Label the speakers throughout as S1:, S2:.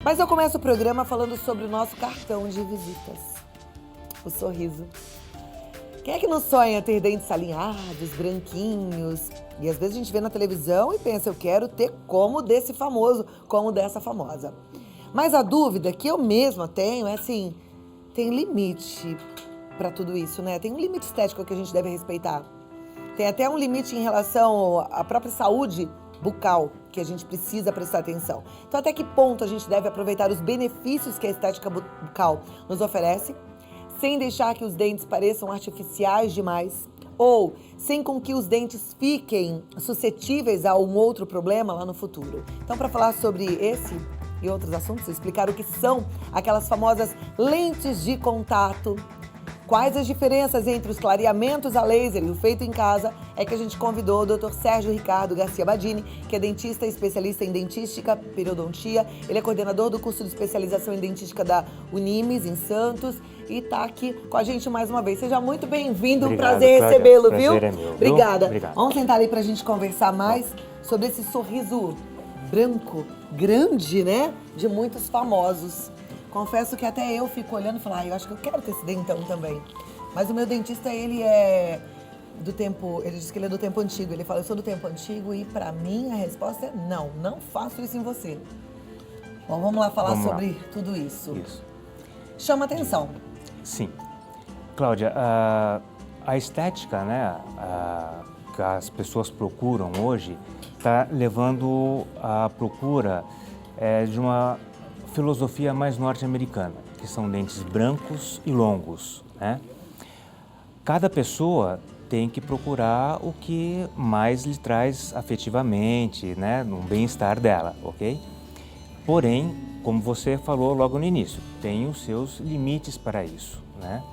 S1: Mas eu começo o programa falando sobre o nosso cartão de visitas, o sorriso. Quem é que não sonha ter dentes alinhados, branquinhos? E às vezes a gente vê na televisão e pensa, eu quero ter como desse famoso, como dessa famosa. Mas a dúvida que eu mesma tenho é assim, tem limite para tudo isso, né? Tem um limite estético que a gente deve respeitar. Tem até um limite em relação à própria saúde bucal, que a gente precisa prestar atenção. Então, até que ponto a gente deve aproveitar os benefícios que a estética bucal nos oferece, sem deixar que os dentes pareçam artificiais demais, ou sem com que os dentes fiquem suscetíveis a um outro problema lá no futuro. Então, para falar sobre esse e outros assuntos, explicar o que são aquelas famosas lentes de contato, quais as diferenças entre os clareamentos a laser e o feito em casa, é que a gente convidou o Dr. Sérgio Ricardo Garcia Badini, que é dentista e especialista em dentística, periodontia. Ele é coordenador do curso de especialização em dentística da Unimes, em Santos, e está aqui com a gente mais uma vez. Seja muito bem-vindo, um prazer recebê-lo, viu?
S2: Prazer é meu,
S1: Obrigada.
S2: Obrigado.
S1: Vamos sentar aí para a gente conversar mais sobre esse sorriso branco, grande, né? De muitos famosos. Confesso que até eu fico olhando e falo, eu acho que eu quero ter esse dentão também. Mas o meu dentista, ele é do tempo, ele diz que ele é do tempo antigo. Ele fala, eu sou do tempo antigo e pra mim a resposta é não faço isso em você. Bom, vamos lá falar sobre tudo isso.
S2: Isso.
S1: Chama atenção.
S2: Sim. Cláudia, a estética, né, que as pessoas procuram hoje, está levando à procura de uma filosofia mais norte-americana, que são dentes brancos e longos, né? Cada pessoa tem que procurar o que mais lhe traz afetivamente, né, no bem-estar dela, ok? Porém, como você falou logo no início, tem os seus limites para isso, né?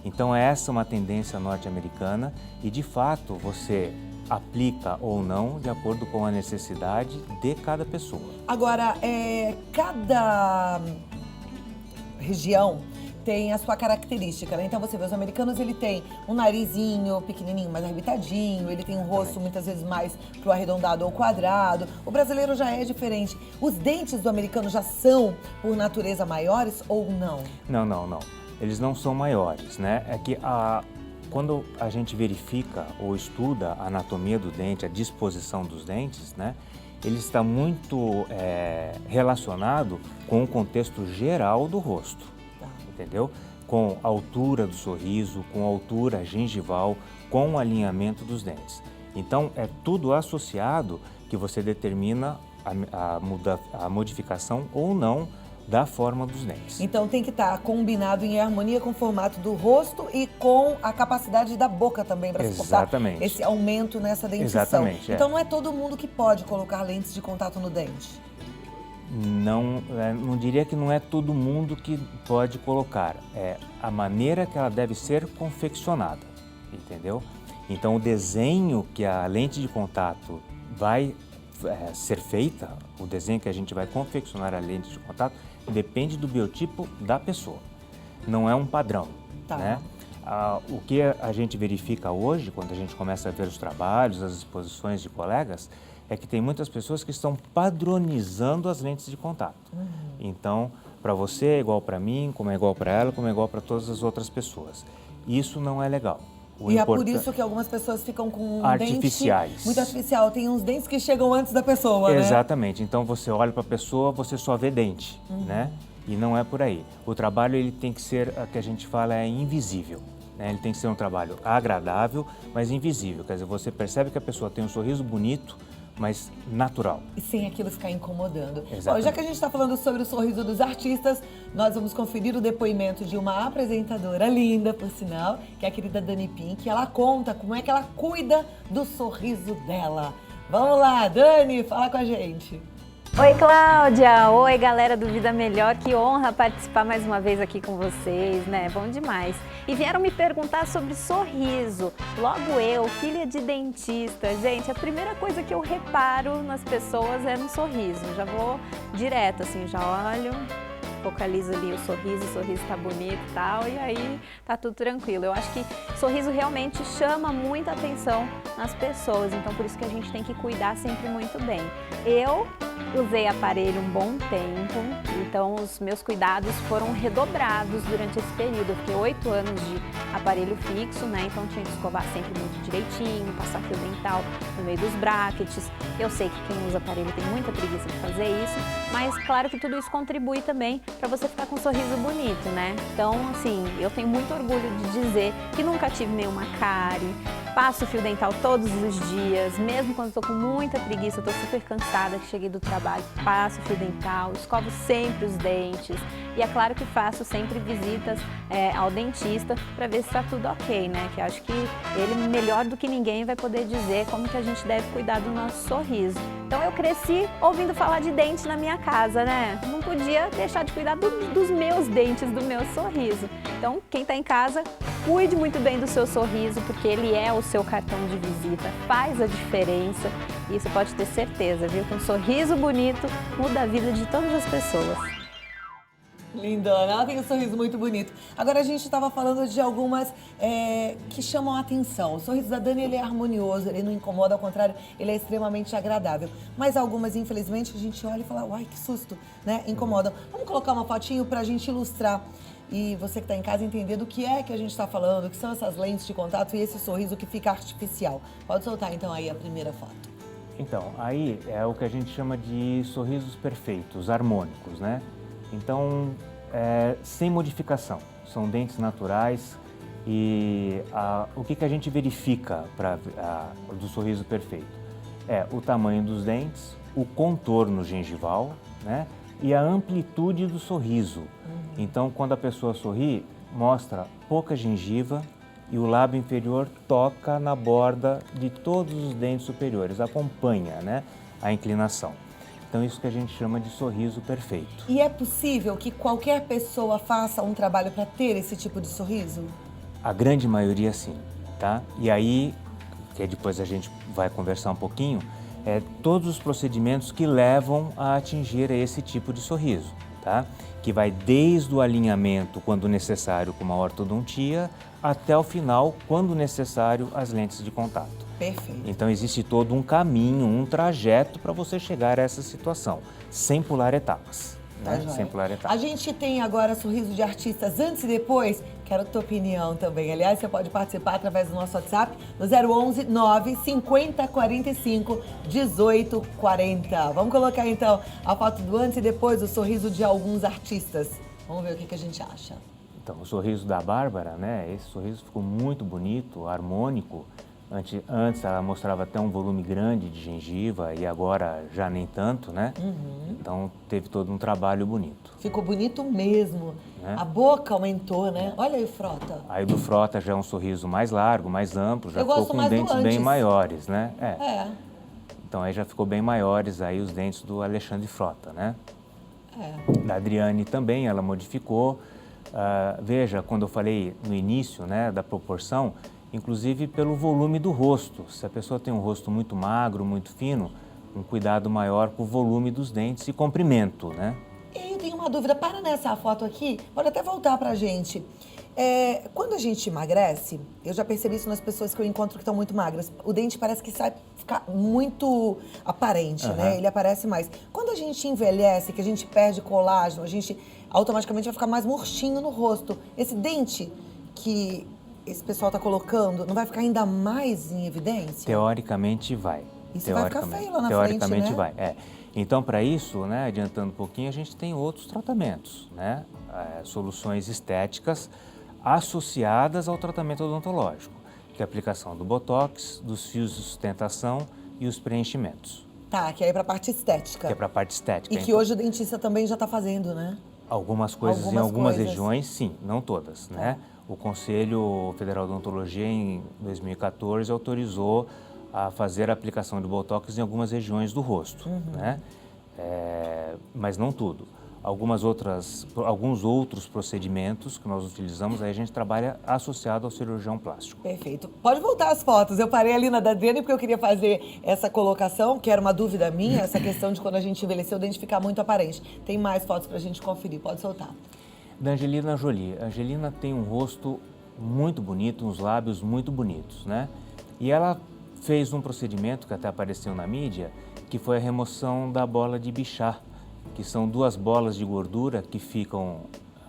S2: Então essa é uma tendência norte-americana e de fato você aplica ou não de acordo com a necessidade de cada pessoa.
S1: Agora, cada região tem a sua característica, né? Então você vê, os americanos, ele tem um narizinho pequenininho, mais arrebitadinho, ele tem um rosto muitas vezes mais pro arredondado ou quadrado. O brasileiro já é diferente. Os dentes do americano já são, por natureza, maiores ou não?
S2: Não. Eles não são maiores, né? É que quando a gente verifica ou estuda a anatomia do dente, a disposição dos dentes, né? Ele está muito relacionado com o contexto geral do rosto, entendeu? Com a altura do sorriso, com a altura gengival, com o alinhamento dos dentes. Então, é tudo associado que você determina a modificação ou não da forma dos dentes.
S1: Então tem que estar combinado em harmonia com o formato do rosto e com a capacidade da boca também para suportar esse aumento nessa dentição.
S2: Exatamente.
S1: Então não é todo mundo que pode colocar lentes de contato no dente?
S2: Não diria que não é todo mundo que pode colocar. É a maneira que ela deve ser confeccionada, entendeu? Então o desenho que a lente de contato vai ser feita, o desenho que a gente vai confeccionar a lente de contato, depende do biotipo da pessoa. Não é um padrão, né? O que a gente verifica hoje, quando a gente começa a ver os trabalhos, as exposições de colegas, é que tem muitas pessoas que estão padronizando as lentes de contato. Então, para você é igual para mim, como é igual para ela, como é igual para todas as outras pessoas. Isso não é legal.
S1: E é por isso que algumas pessoas ficam com
S2: artificiais.
S1: Dente muito artificial. Tem uns dentes que chegam antes da pessoa, né?
S2: Exatamente. Então você olha para a pessoa, você só vê dente, né? E não é por aí. O trabalho ele tem que ser, o que a gente fala é invisível, né? Ele tem que ser um trabalho agradável, mas invisível. Quer dizer, você percebe que a pessoa tem um sorriso bonito, mas natural.
S1: E sem aquilo ficar incomodando.
S2: Exatamente.
S1: Bom, já que a gente está falando sobre o sorriso dos artistas, nós vamos conferir o depoimento de uma apresentadora linda, por sinal, que é a querida Dani Pink. Ela conta como é que ela cuida do sorriso dela. Vamos lá, Dani, fala com a gente.
S3: Oi, Cláudia! Oi, galera do Vida Melhor! Que honra participar mais uma vez aqui com vocês, né? Bom demais! E vieram me perguntar sobre sorriso. Logo eu, filha de dentista. Gente, a primeira coisa que eu reparo nas pessoas é no sorriso. Já vou direto, assim, já olho. focaliza ali o sorriso tá bonito e tal, e aí tá tudo tranquilo. Eu acho que sorriso realmente chama muita atenção nas pessoas, então por isso que a gente tem que cuidar sempre muito bem. Eu usei aparelho um bom tempo, então os meus cuidados foram redobrados durante esse período. Eu fiquei 8 anos de aparelho fixo, né? Então tinha que escovar sempre muito direitinho, passar fio dental no meio dos brackets. Eu sei que quem usa aparelho tem muita preguiça de fazer isso, mas claro que tudo isso contribui também para você ficar com um sorriso bonito, né? Então, assim, eu tenho muito orgulho de dizer que nunca tive nenhuma cárie. Passo fio dental todos os dias, mesmo quando estou com muita preguiça, estou super cansada que cheguei do trabalho, passo fio dental, escovo sempre os dentes e é claro que faço sempre visitas ao dentista para ver se está tudo ok, né? Que eu acho que ele melhor do que ninguém vai poder dizer como que a gente deve cuidar do nosso sorriso. Então eu cresci ouvindo falar de dente na minha casa, né? Não podia deixar de cuidar dos meus dentes, do meu sorriso. Então quem está em casa, cuide muito bem do seu sorriso, porque ele é o seu cartão de visita, faz a diferença e você pode ter certeza, viu? Que um sorriso bonito muda a vida de todas as pessoas.
S1: Lindona, ela tem um sorriso muito bonito. Agora a gente estava falando de algumas que chamam a atenção. O sorriso da Dani, ele é harmonioso, ele não incomoda, ao contrário, ele é extremamente agradável. Mas algumas, infelizmente, a gente olha e fala, uai, que susto, né? Incomodam. Vamos colocar uma fotinho para a gente ilustrar e você que está em casa entender do que é que a gente está falando, o que são essas lentes de contato e esse sorriso que fica artificial. Pode soltar então aí a primeira foto.
S2: Então, aí é o que a gente chama de sorrisos perfeitos, harmônicos, né? Então, sem modificação, são dentes naturais e o que a gente verifica do sorriso perfeito? É o tamanho dos dentes, o contorno gengival, né? E a amplitude do sorriso. Então, quando a pessoa sorri, mostra pouca gengiva e o lábio inferior toca na borda de todos os dentes superiores, acompanha, né, a inclinação. Então, isso que a gente chama de sorriso perfeito.
S1: E é possível que qualquer pessoa faça um trabalho para ter esse tipo de sorriso?
S2: A grande maioria, sim, tá? E aí, que depois a gente vai conversar um pouquinho, todos os procedimentos que levam a atingir esse tipo de sorriso, tá? Que vai desde o alinhamento, quando necessário, com uma ortodontia, até o final, quando necessário, as lentes de contato.
S1: Perfeito.
S2: Então existe todo um caminho, um trajeto para você chegar a essa situação, sem pular etapas. Né?
S1: Tá,
S2: sem pular etapas.
S1: A gente tem agora sorriso de artistas antes e depois. Quero a tua opinião também. Aliás, você pode participar através do nosso WhatsApp no 011 950 45 18 40. Vamos colocar então a foto do antes e depois, o sorriso de alguns artistas. Vamos ver o que a gente acha.
S2: Então, o sorriso da Bárbara, né? Esse sorriso ficou muito bonito, harmônico. Antes ela mostrava até um volume grande de gengiva e agora já nem tanto, né? Então teve todo um trabalho bonito.
S1: Ficou bonito mesmo. A boca aumentou, né? Olha aí o Frota.
S2: Aí do Frota já é um sorriso mais largo, mais amplo, já
S1: Eu
S2: ficou
S1: gosto
S2: com
S1: mais do
S2: dentes bem
S1: antes.
S2: maiores, né?
S1: É.
S2: Então aí já ficou bem maiores aí os dentes do Alexandre Frota, né? Da Adriane também, ela modificou. Veja, quando eu falei no início, né, da proporção, inclusive pelo volume do rosto. Se a pessoa tem um rosto muito magro, muito fino, um cuidado maior com o volume dos dentes e comprimento, né?
S1: E eu tenho uma dúvida, para nessa foto aqui, pode até voltar pra gente. Quando a gente emagrece, eu já percebi isso nas pessoas que eu encontro que estão muito magras, o dente parece que sai ficar muito aparente, né? Ele aparece mais. Quando a gente envelhece, que a gente perde colágeno, a gente automaticamente vai ficar mais murchinho no rosto. Esse dente que esse pessoal está colocando, não vai ficar ainda mais em evidência?
S2: Teoricamente vai.
S1: Isso vai ficar feio lá na
S2: Teoricamente
S1: frente, né?
S2: vai, Então, para isso, né, adiantando um pouquinho, a gente tem outros tratamentos, né? Soluções estéticas associadas ao tratamento odontológico, que é a aplicação do Botox, dos fios de sustentação e os preenchimentos.
S1: Tá, que aí é pra parte estética.
S2: Que é para a parte estética.
S1: E que hoje o dentista também já está fazendo, né?
S2: Algumas coisas em algumas regiões, sim, não todas, né? O Conselho Federal de Odontologia, em 2014, autorizou a fazer a aplicação de Botox em algumas regiões do rosto, né? Mas não tudo. alguns outros procedimentos que nós utilizamos, aí a gente trabalha associado ao cirurgião plástico.
S1: Perfeito. Pode voltar as fotos. Eu parei ali na da Adriane porque eu queria fazer essa colocação, que era uma dúvida minha, essa questão de quando a gente envelheceu, o dente ficar muito aparente. Tem mais fotos pra gente conferir. Pode soltar.
S2: Da Angelina Jolie. A Angelina tem um rosto muito bonito, uns lábios muito bonitos, né? E ela fez um procedimento que até apareceu na mídia, que foi a remoção da bola de Bichat, que são duas bolas de gordura que ficam,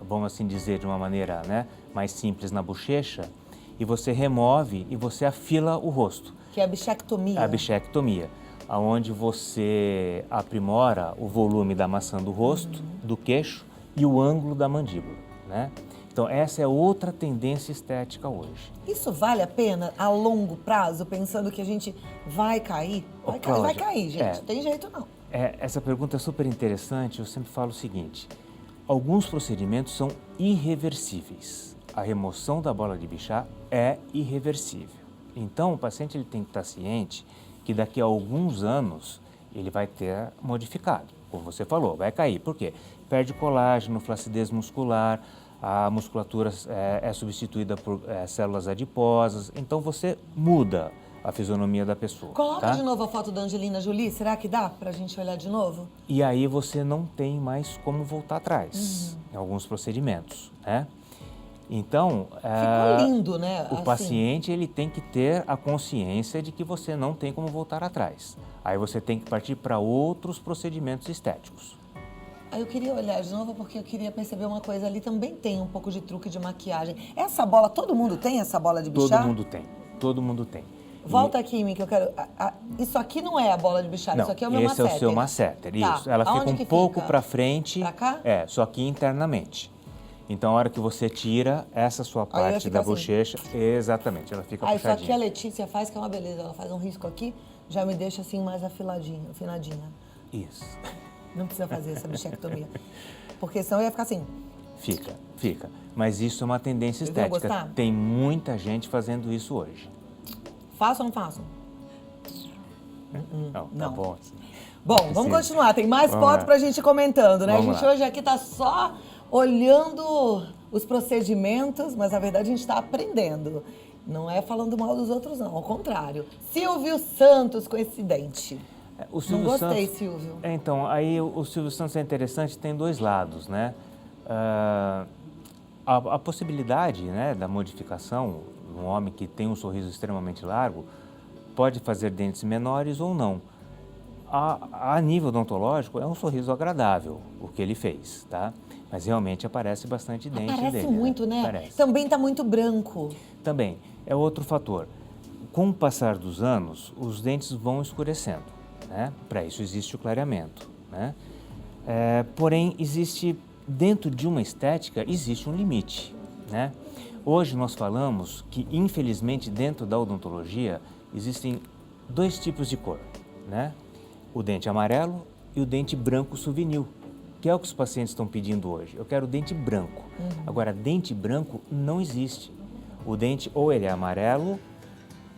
S2: vamos assim dizer, de uma maneira, né, mais simples na bochecha, e você remove e você afila o rosto.
S1: Que é a bichectomia.
S2: A bichectomia, onde você aprimora o volume da maçã do rosto, do queixo e o ângulo da mandíbula, né? Então, essa é outra tendência estética hoje.
S1: Isso vale a pena a longo prazo, pensando que a gente vai cair? Vai cair, gente. Tem jeito não.
S2: Essa pergunta é super interessante. Eu sempre falo o seguinte: alguns procedimentos são irreversíveis. A remoção da bola de Bichat é irreversível. Então, o paciente ele tem que estar ciente que daqui a alguns anos ele vai ter modificado. Como você falou, vai cair. Por quê? Perde colágeno, flacidez muscular, a musculatura é substituída por células adiposas. Então, você muda a fisionomia da pessoa.
S1: Coloca
S2: tá?
S1: de novo a foto da Angelina Jolie. Será que dá pra gente olhar de novo?
S2: E aí você não tem mais como voltar atrás em alguns procedimentos, né? Então,
S1: ficou lindo, né?
S2: O paciente ele tem que ter a consciência de que você não tem como voltar atrás. Aí você tem que partir para outros procedimentos estéticos.
S1: Aí eu queria olhar de novo porque eu queria perceber uma coisa ali. Também tem um pouco de truque de maquiagem. Essa bola, todo mundo tem essa bola de Bichat?
S2: Todo mundo tem.
S1: Volta aqui em mim que eu quero... isso aqui não é a bola de Bichat,
S2: Não,
S1: isso aqui é o meu
S2: esse
S1: masseter.
S2: é o seu masseter, isso.
S1: Tá.
S2: Ela
S1: Aonde
S2: fica um
S1: que
S2: pouco para frente.
S1: Pra cá?
S2: Só que internamente. Então, a hora que você tira essa sua parte da bochecha, exatamente, ela fica puxadinha.
S1: Isso aqui a Letícia faz, que é uma beleza. Ela faz um risco aqui, já me deixa assim mais afinadinha.
S2: Isso.
S1: Não precisa fazer essa bichectomia. Porque senão ia ficar assim.
S2: Fica. Mas isso é uma tendência
S1: Vocês vão
S2: estética.
S1: gostar?
S2: Tem muita gente fazendo isso hoje.
S1: Faço ou não faço?
S2: Não,
S1: não.
S2: tá bom. Assim.
S1: Bom, vamos continuar. Tem mais fotos pra gente ir comentando, né?
S2: Vamos
S1: a gente
S2: lá.
S1: hoje aqui tá só olhando os procedimentos, mas na verdade a gente está aprendendo. Não é falando mal dos outros, não. Ao contrário. Silvio Santos com esse dente.
S2: O Silvio
S1: Não gostei,
S2: Santos,
S1: Silvio.
S2: Então, aí o Silvio Santos é interessante, tem dois lados, né? A possibilidade, né, da modificação, um homem que tem um sorriso extremamente largo, pode fazer dentes menores ou não. A nível odontológico, é um sorriso agradável o que ele fez, tá? Mas realmente aparece bastante dente dele.
S1: Aparece muito, né?
S2: Parece.
S1: Também está muito branco.
S2: Também, é outro fator. Com o passar dos anos, os dentes vão escurecendo, né? Para isso existe o clareamento, né? Porém, dentro de uma estética, existe um limite, né? Hoje nós falamos que, infelizmente, dentro da odontologia, existem dois tipos de cor, né? O dente amarelo e o dente branco souvenir, que é o que os pacientes estão pedindo hoje. Eu quero dente branco. Agora, dente branco não existe. O dente ou ele é amarelo,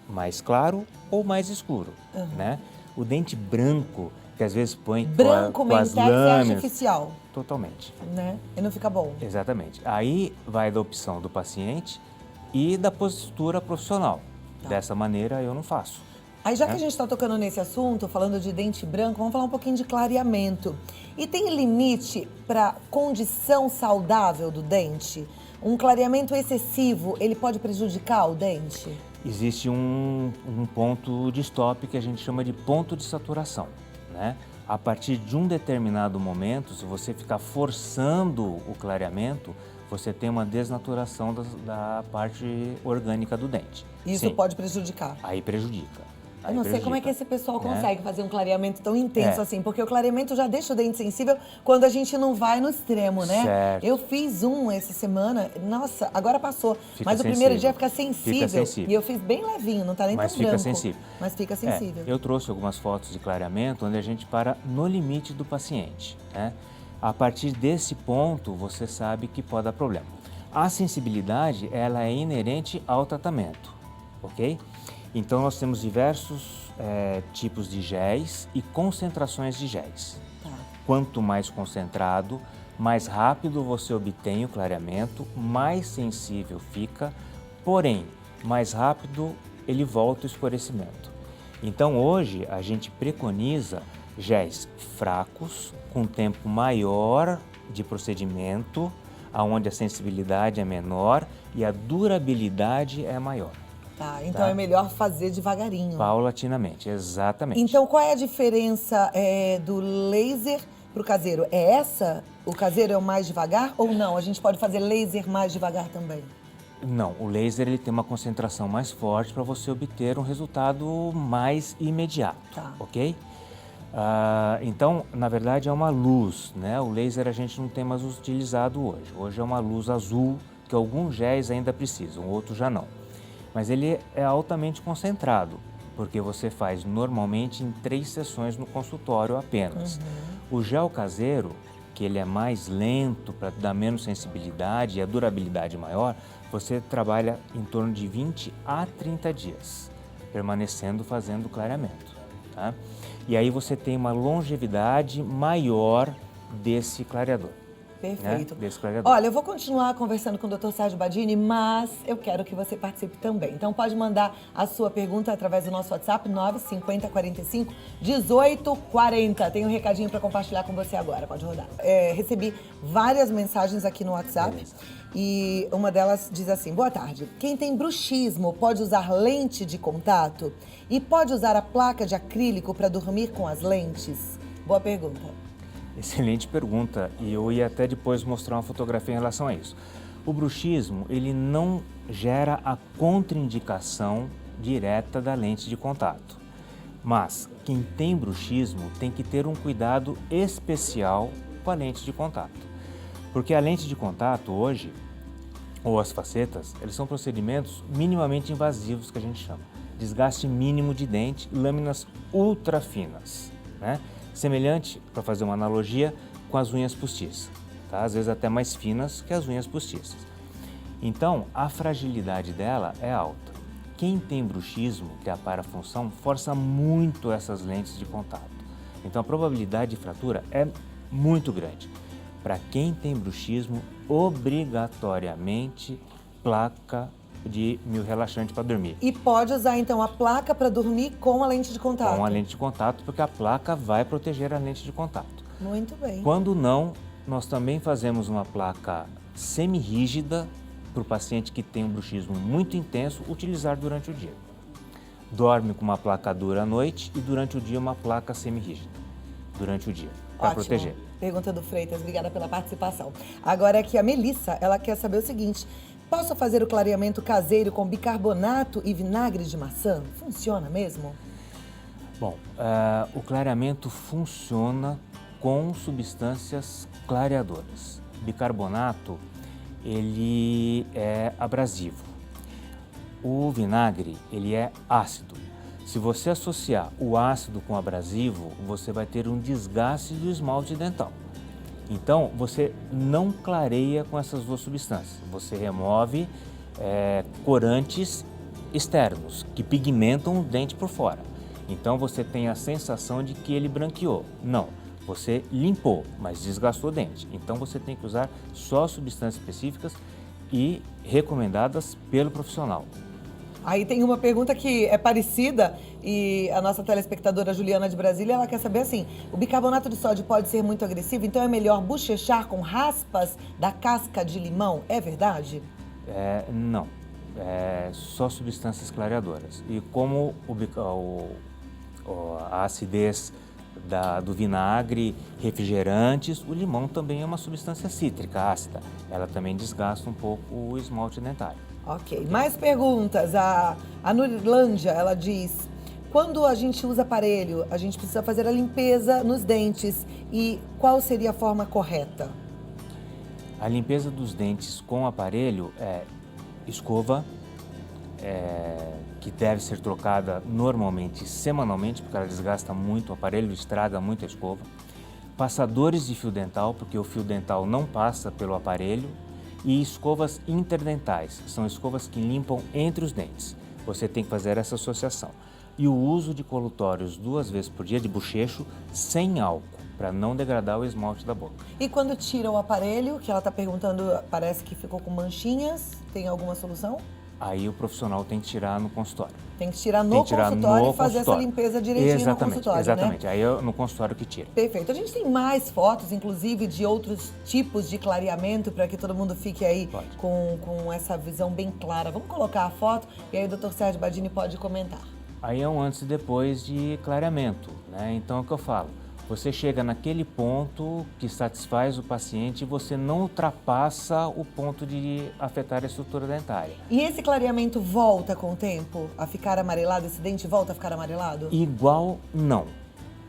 S2: mais claro, ou mais escuro, né? O dente branco, que às vezes põe
S1: Branco,
S2: com as
S1: mentex é
S2: lâminas...
S1: artificial,
S2: Totalmente.
S1: né? E não fica bom.
S2: Exatamente. Aí vai da opção do paciente e da postura profissional.
S1: Tá.
S2: Dessa maneira, eu não faço.
S1: Aí, já que a gente está tocando nesse assunto, falando de dente branco, vamos falar um pouquinho de clareamento. E tem limite para condição saudável do dente? Um clareamento excessivo, ele pode prejudicar o dente?
S2: Existe um ponto de stop que a gente chama de ponto de saturação, né? A partir de um determinado momento, se você ficar forçando o clareamento, você tem uma desnaturação da parte orgânica do dente.
S1: Isso
S2: Sim.
S1: pode prejudicar.
S2: Aí prejudica.
S1: Eu não sei como é que esse pessoal
S2: né?
S1: consegue fazer um clareamento tão intenso assim, porque o clareamento já deixa o dente sensível quando a gente não vai no extremo, né?
S2: Certo.
S1: Eu fiz um essa semana, nossa, agora passou,
S2: Fica
S1: mas o primeiro dia fica sensível.
S2: Fica sensível.
S1: E eu fiz bem levinho, não tá nem
S2: Mas
S1: tão
S2: fica
S1: branco.
S2: sensível.
S1: Mas fica sensível.
S2: Eu trouxe algumas fotos de clareamento onde a gente para no limite do paciente, né? A partir desse ponto, você sabe que pode dar problema. A sensibilidade, ela é inerente ao tratamento, ok? Então, nós temos diversos tipos de géis e concentrações de géis.
S1: Tá.
S2: Quanto mais concentrado, mais rápido você obtém o clareamento, mais sensível fica, porém, mais rápido ele volta o escurecimento. Então hoje a gente preconiza géis fracos, com tempo maior de procedimento, onde a sensibilidade é menor e a durabilidade é maior.
S1: Tá, então é melhor fazer devagarinho.
S2: Paulatinamente, exatamente.
S1: Então qual é a diferença do laser para o caseiro? É essa? O caseiro é o mais devagar ou não? A gente pode fazer laser mais devagar também?
S2: Não, o laser ele tem uma concentração mais forte para você obter um resultado mais imediato,
S1: Tá.
S2: ok? Então, na verdade, é uma luz, né? O laser a gente não tem mais utilizado hoje. Hoje é uma luz azul, que alguns géis ainda precisam, outros já não. Mas ele é altamente concentrado, porque você faz normalmente em 3 sessões no consultório apenas. O gel caseiro, que ele é mais lento, para dar menos sensibilidade e a durabilidade maior, você trabalha em torno de 20 a 30 dias, permanecendo fazendo clareamento. Tá? E aí você tem uma longevidade maior desse clareador.
S1: Perfeito.
S2: Né? Desse clareador.
S1: Olha, eu vou continuar conversando com o Dr. Sérgio Badini, mas eu quero que você participe também. Então pode mandar a sua pergunta através do nosso WhatsApp 950 45 18 40. Tem um recadinho para compartilhar com você agora, pode rodar. Recebi várias mensagens aqui no WhatsApp.
S2: Beleza.
S1: E uma delas diz assim: boa tarde, quem tem bruxismo pode usar lente de contato e pode usar a placa de acrílico para dormir com as lentes? Boa pergunta.
S2: Excelente pergunta, e eu ia até depois mostrar uma fotografia em relação a isso. O bruxismo, ele não gera a contraindicação direta da lente de contato. Mas quem tem bruxismo tem que ter um cuidado especial com a lente de contato. Porque a lente de contato hoje, ou as facetas, eles são procedimentos minimamente invasivos que a gente chama. Desgaste mínimo de dente, lâminas ultra finas, né? Semelhante, para fazer uma analogia, com as unhas postiças, tá? Às vezes até mais finas que as unhas postiças. Então, a fragilidade dela é alta. Quem tem bruxismo, que é a parafunção, força muito essas lentes de contato. Então, a probabilidade de fratura é muito grande. Para quem tem bruxismo, obrigatoriamente placa de mil relaxante para dormir.
S1: E pode usar, então, a placa para dormir com a lente de contato?
S2: Com a lente de contato, porque a placa vai proteger a lente de contato.
S1: Muito bem.
S2: Quando não, nós também fazemos uma placa semi-rígida para o paciente que tem um bruxismo muito intenso utilizar durante o dia. Dorme com uma placa dura à noite e durante o dia uma placa semi-rígida. Durante o dia, para proteger.
S1: Pergunta do Freitas, obrigada pela participação. Agora aqui a Melissa, ela quer saber o seguinte: posso fazer o clareamento caseiro com bicarbonato e vinagre de maçã? Funciona mesmo?
S2: Bom, o clareamento funciona com substâncias clareadoras. Bicarbonato, ele é abrasivo. O vinagre, ele é ácido. Se você associar o ácido com o abrasivo, você vai ter um desgaste do esmalte dental. Então, você não clareia com essas duas substâncias. Você remove corantes externos, que pigmentam o dente por fora. Então, você tem a sensação de que ele branqueou. Não, você limpou, mas desgastou o dente. Então, você tem que usar só substâncias específicas e recomendadas pelo profissional.
S1: Aí tem uma pergunta que é parecida e a nossa telespectadora Juliana de Brasília, ela quer saber assim: o bicarbonato de sódio pode ser muito agressivo, então é melhor bochechar com raspas da casca de limão? É verdade?
S2: Não, só substâncias clareadoras. E como a acidez do vinagre, refrigerantes, o limão também é uma substância cítrica ácida. Ela também desgasta um pouco o esmalte dentário.
S1: Ok, mais perguntas. A Nurilândia, ela diz: quando a gente usa aparelho, a gente precisa fazer a limpeza nos dentes. E qual seria a forma correta?
S2: A limpeza dos dentes com aparelho é escova, que deve ser trocada normalmente semanalmente, porque ela desgasta muito o aparelho, estraga muito a escova. Passadores de fio dental, porque o fio dental não passa pelo aparelho. E escovas interdentais, são escovas que limpam entre os dentes. Você tem que fazer essa associação. E o uso de colutórios 2 vezes por dia de bochecho sem álcool. para não degradar o esmalte da boca.
S1: E quando tira o aparelho, que ela está perguntando, parece que ficou com manchinhas, tem alguma solução?
S2: Aí o profissional tem que tirar no consultório.
S1: Tem que tirar no consultório e fazer essa limpeza direitinho no consultório,
S2: exatamente.
S1: né?
S2: Aí é no consultório que tira.
S1: Perfeito. A gente tem mais fotos, inclusive, de outros tipos de clareamento, para que todo mundo fique aí com essa visão bem clara. Vamos colocar a foto e aí o Dr. Sérgio Badini pode comentar.
S2: Aí é um antes e depois de clareamento, né? Então é o que eu falo. Você chega naquele ponto que satisfaz o paciente e você não ultrapassa o ponto de afetar a estrutura dentária.
S1: E esse clareamento volta com o tempo a ficar amarelado? Esse dente volta a ficar amarelado?
S2: Igual, não.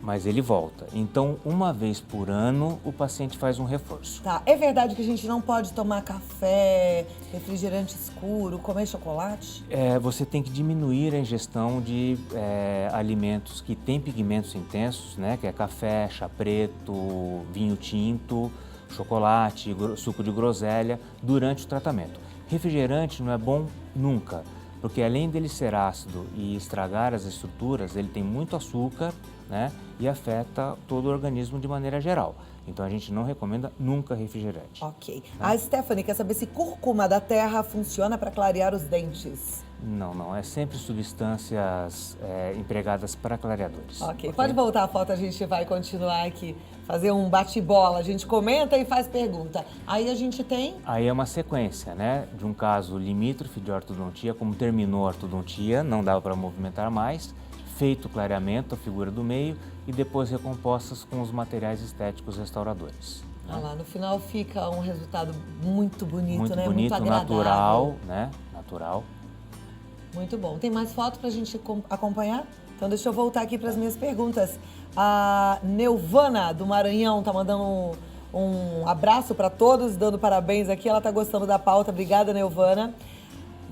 S2: Mas ele volta. Então, uma vez por ano, o paciente faz um reforço.
S1: Tá. É verdade que a gente não pode tomar café, refrigerante escuro, comer chocolate?
S2: Você tem que diminuir a ingestão de alimentos que têm pigmentos intensos, né? Que é café, chá preto, vinho tinto, chocolate, suco de groselha, durante o tratamento. Refrigerante não é bom nunca, porque além dele ser ácido e estragar as estruturas, ele tem muito açúcar, né? E afeta todo o organismo de maneira geral. Então a gente não recomenda nunca refrigerante.
S1: Ok. A Stephanie quer saber se cúrcuma da terra funciona para clarear os dentes.
S2: Não. É sempre substâncias empregadas para clareadores.
S1: Ok. Pode voltar a foto, a gente vai continuar aqui. Fazer um bate-bola, a gente comenta e faz pergunta. Aí a gente tem...
S2: Aí é uma sequência, né? De um caso limítrofe de ortodontia, como terminou a ortodontia, não dava para movimentar mais, feito o clareamento, a figura do meio, e depois recompostas com os materiais estéticos restauradores.
S1: Ah lá, no final fica um resultado muito bonito,
S2: muito
S1: né?
S2: Bonito,
S1: muito agradável.
S2: natural, né? Natural.
S1: Muito bom. Tem mais fotos para a gente acompanhar? Então deixa eu voltar aqui para as minhas perguntas. A Neuvana, do Maranhão, tá mandando um abraço para todos, dando parabéns aqui. Ela tá gostando da pauta. Obrigada, Neuvana.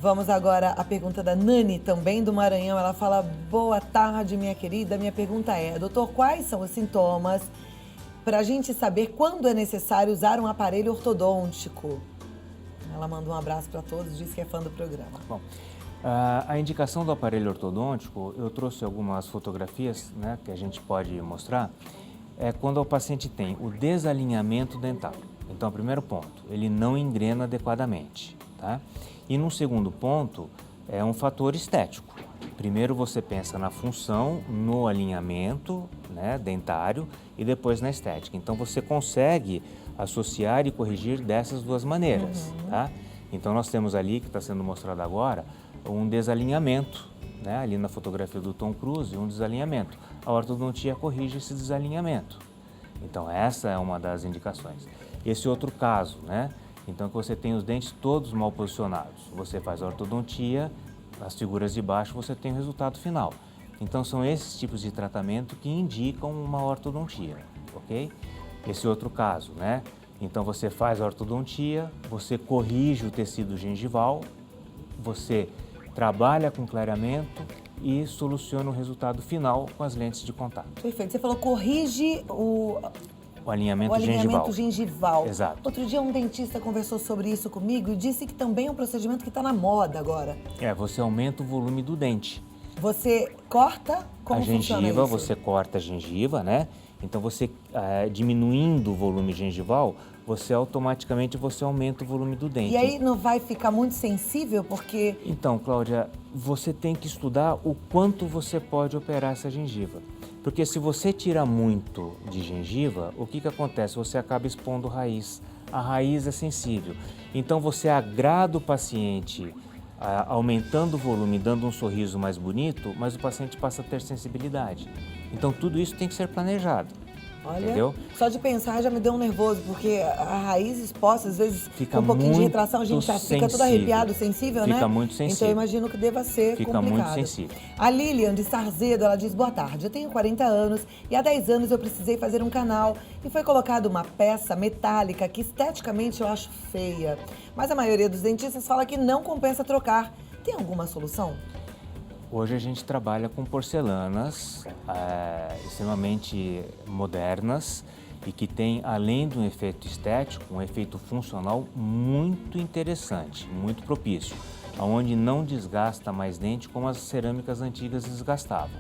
S1: Vamos agora à pergunta da Nani, também do Maranhão. Ela fala, boa tarde, minha querida. Minha pergunta é, doutor, quais são os sintomas para a gente saber quando é necessário usar um aparelho ortodôntico? Ela manda um abraço para todos, diz que é fã do programa.
S2: Bom, a indicação do aparelho ortodôntico, eu trouxe algumas fotografias, né, que a gente pode mostrar, é quando o paciente tem o desalinhamento dental. Então, primeiro ponto, ele não engrena adequadamente, tá? E num segundo ponto, é um fator estético. Primeiro você pensa na função, no alinhamento, né, dentário e depois na estética. Então você consegue associar e corrigir dessas duas maneiras, tá? Então nós temos ali, que está sendo mostrado agora, um desalinhamento, né, ali na fotografia do Tom Cruise, um desalinhamento. A ortodontia corrige esse desalinhamento. Então essa é uma das indicações. Esse outro caso, né? Então, que você tem os dentes todos mal posicionados. Você faz a ortodontia, as figuras de baixo, você tem o resultado final. Então, são esses tipos de tratamento que indicam uma ortodontia, ok? Esse outro caso, né? Então, você faz a ortodontia, você corrige o tecido gengival, você trabalha com clareamento e soluciona o resultado final com as lentes de contato.
S1: Perfeito. Você falou corrige o
S2: alinhamento
S1: gengival.
S2: Exato.
S1: Outro dia um dentista conversou sobre isso comigo e disse que também é um procedimento que está na moda agora.
S2: Você aumenta o volume do dente.
S1: Você corta? Como
S2: a gengiva,
S1: isso?
S2: Você corta a gengiva, né? Então você diminuindo o volume gengival, você automaticamente aumenta o volume do dente.
S1: E aí não vai ficar muito sensível porque...
S2: Então, Cláudia, você tem que estudar o quanto você pode operar essa gengiva. Porque se você tira muito de gengiva, o que acontece? Você acaba expondo raiz. A raiz é sensível. Então você agrada o paciente aumentando o volume, dando um sorriso mais bonito, mas o paciente passa a ter sensibilidade. Então tudo isso tem que ser planejado.
S1: Olha,
S2: entendeu?
S1: Só de pensar já me deu um nervoso, porque a raiz exposta, às vezes,
S2: fica
S1: com um pouquinho de
S2: muito
S1: retração, a gente já fica todo arrepiado, sensível, né?
S2: Fica muito sensível.
S1: Então eu imagino que deva ser
S2: fica
S1: complicado.
S2: Muito sensível.
S1: A Lilian, de Sarzedo, ela diz, boa tarde, eu tenho 40 anos e há 10 anos eu precisei fazer um canal e foi colocada uma peça metálica que esteticamente eu acho feia. Mas a maioria dos dentistas fala que não compensa trocar. Tem alguma solução?
S2: Hoje a gente trabalha com porcelanas extremamente modernas e que tem, além de um efeito estético, um efeito funcional muito interessante, muito propício, onde não desgasta mais dente como as cerâmicas antigas desgastavam.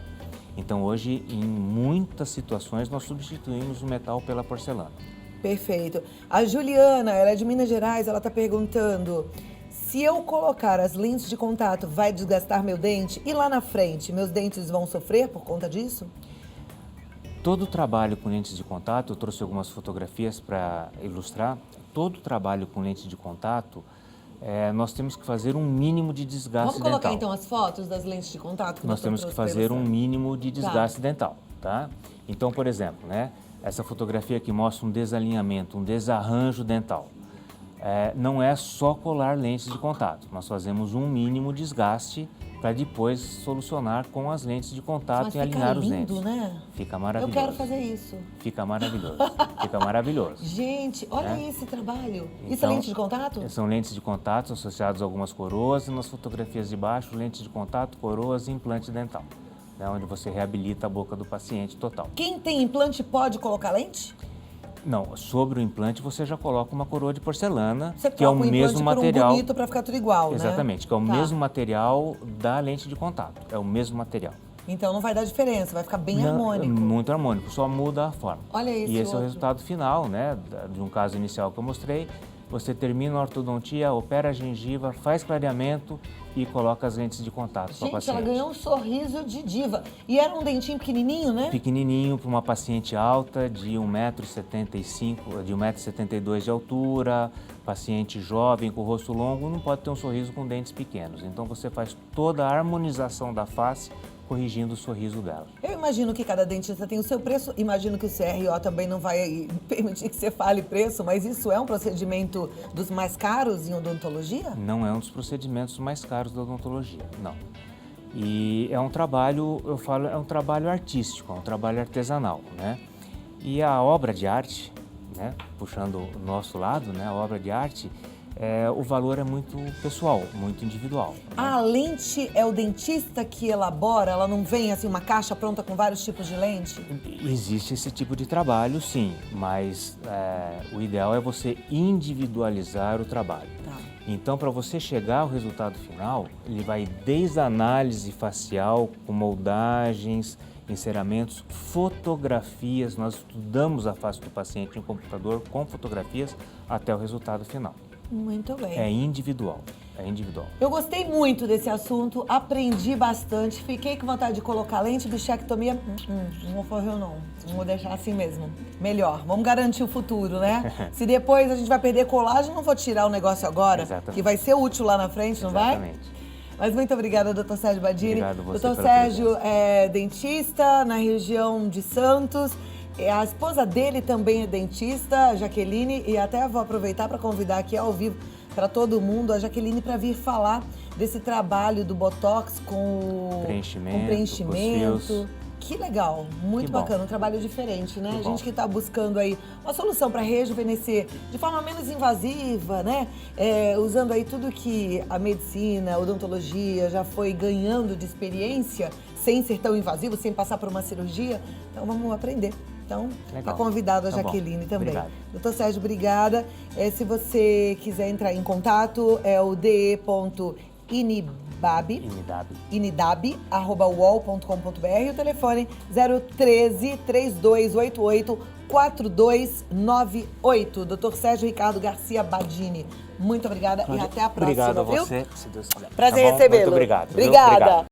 S2: Então hoje, em muitas situações, nós substituímos o metal pela porcelana.
S1: Perfeito. A Juliana, ela é de Minas Gerais, ela está perguntando: se eu colocar as lentes de contato, vai desgastar meu dente? E lá na frente, meus dentes vão sofrer por conta disso?
S2: Todo trabalho com lentes de contato, eu trouxe algumas fotografias para ilustrar, todo trabalho com lentes de contato, nós temos que fazer um mínimo de desgaste
S1: Vamos colocar
S2: dental.
S1: então as fotos das lentes de contato?
S2: Nós temos que fazer um mínimo de desgaste dental, tá? Então, por exemplo, né, essa fotografia aqui mostra um desalinhamento, um desarranjo dental. Não é só colar lentes de contato, nós fazemos um mínimo desgaste para depois solucionar com as lentes de contato.
S1: Mas
S2: e alinhar os dentes.
S1: Né?
S2: Fica maravilhoso.
S1: Eu quero fazer isso.
S2: Fica maravilhoso. Fica maravilhoso.
S1: Gente, olha esse trabalho. Isso é
S2: Então,
S1: lente de contato?
S2: São lentes de contato associadas a algumas coroas e nas fotografias de baixo, lentes de contato, coroas e implante dental, né, onde você reabilita a boca do paciente total.
S1: Quem tem implante pode colocar lente?
S2: Não, sobre o implante você já coloca uma coroa de porcelana,
S1: Você
S2: que é o
S1: troca
S2: mesmo material.
S1: bonito para ficar tudo igual,
S2: Exatamente,
S1: né?
S2: que é o mesmo material da lente de contato. É o mesmo material.
S1: Então não vai dar diferença, vai ficar bem harmônico.
S2: Muito harmônico, só muda a forma.
S1: Olha esse
S2: E esse é o
S1: outro.
S2: resultado final, né, de um caso inicial que eu mostrei. Você termina a ortodontia, opera a gengiva, faz clareamento e coloca as lentes de contato para o
S1: Gente,
S2: paciente.
S1: ela ganhou um sorriso de diva. E era um dentinho pequenininho, né?
S2: Pequenininho para uma paciente alta de 1,75 m, de 1,72 m de altura, paciente jovem com rosto longo, não pode ter um sorriso com dentes pequenos. Então você faz toda a harmonização da face corrigindo o sorriso dela.
S1: Eu imagino que cada dentista tem o seu preço, imagino que o CRO também não vai permitir que você fale preço, mas isso é um procedimento dos mais caros em odontologia?
S2: Não é um dos procedimentos mais caros da odontologia, não. E é um trabalho, eu falo, é um trabalho artístico, é um trabalho artesanal, né? E a obra de arte, né, puxando o nosso lado, né, a obra de arte, o valor é muito pessoal, muito individual. Né?
S1: A lente é o dentista que elabora? Ela não vem assim uma caixa pronta com vários tipos de lente?
S2: Existe esse tipo de trabalho, sim, mas o ideal é você individualizar o trabalho.
S1: Tá.
S2: Então, para você chegar ao resultado final, ele vai desde a análise facial, com moldagens, enceramentos, fotografias. Nós estudamos a face do paciente em computador com fotografias até o resultado final.
S1: Muito bem.
S2: É individual, é individual.
S1: Eu gostei muito desse assunto, aprendi bastante, fiquei com vontade de colocar lente, bichectomia, não vou fazer não, vou deixar assim mesmo. Melhor, vamos garantir o futuro, né? Se depois a gente vai perder colágeno, não vou tirar o negócio agora,
S2: Exatamente.
S1: Que vai ser útil lá na frente, não vai?
S2: Exatamente.
S1: Mas muito obrigada, doutor Sérgio Badini.
S2: Obrigado você
S1: Doutor
S2: pela
S1: Sérgio
S2: presença.
S1: é dentista na região de Santos. A esposa dele também é dentista, a Jaqueline, e até vou aproveitar para convidar aqui ao vivo para todo mundo a Jaqueline para vir falar desse trabalho do Botox com
S2: Preenchimento, com os fios.
S1: Que legal, muito
S2: Que bom.
S1: bacana, um trabalho diferente, né?
S2: Que
S1: A
S2: bom.
S1: gente que está buscando aí uma solução para rejuvenescer de forma menos invasiva, né? Usando aí tudo que a medicina, a odontologia já foi ganhando de experiência, sem ser tão invasivo, sem passar por uma cirurgia. Então vamos aprender. Então, está convidado a Jaqueline também.
S2: Obrigado.
S1: Doutor Sérgio, obrigada. Se você quiser entrar em contato, é o inidab@uol.com.br e o telefone 013-3288-4298. Doutor Sérgio Ricardo Garcia Badini, muito obrigada e até a próxima.
S2: Obrigado a
S1: viu?
S2: você, se Deus quiser.
S1: Prazer
S2: Tá bom?
S1: recebê-lo.
S2: Muito obrigado. Viu?
S1: Obrigada.
S2: Obrigado.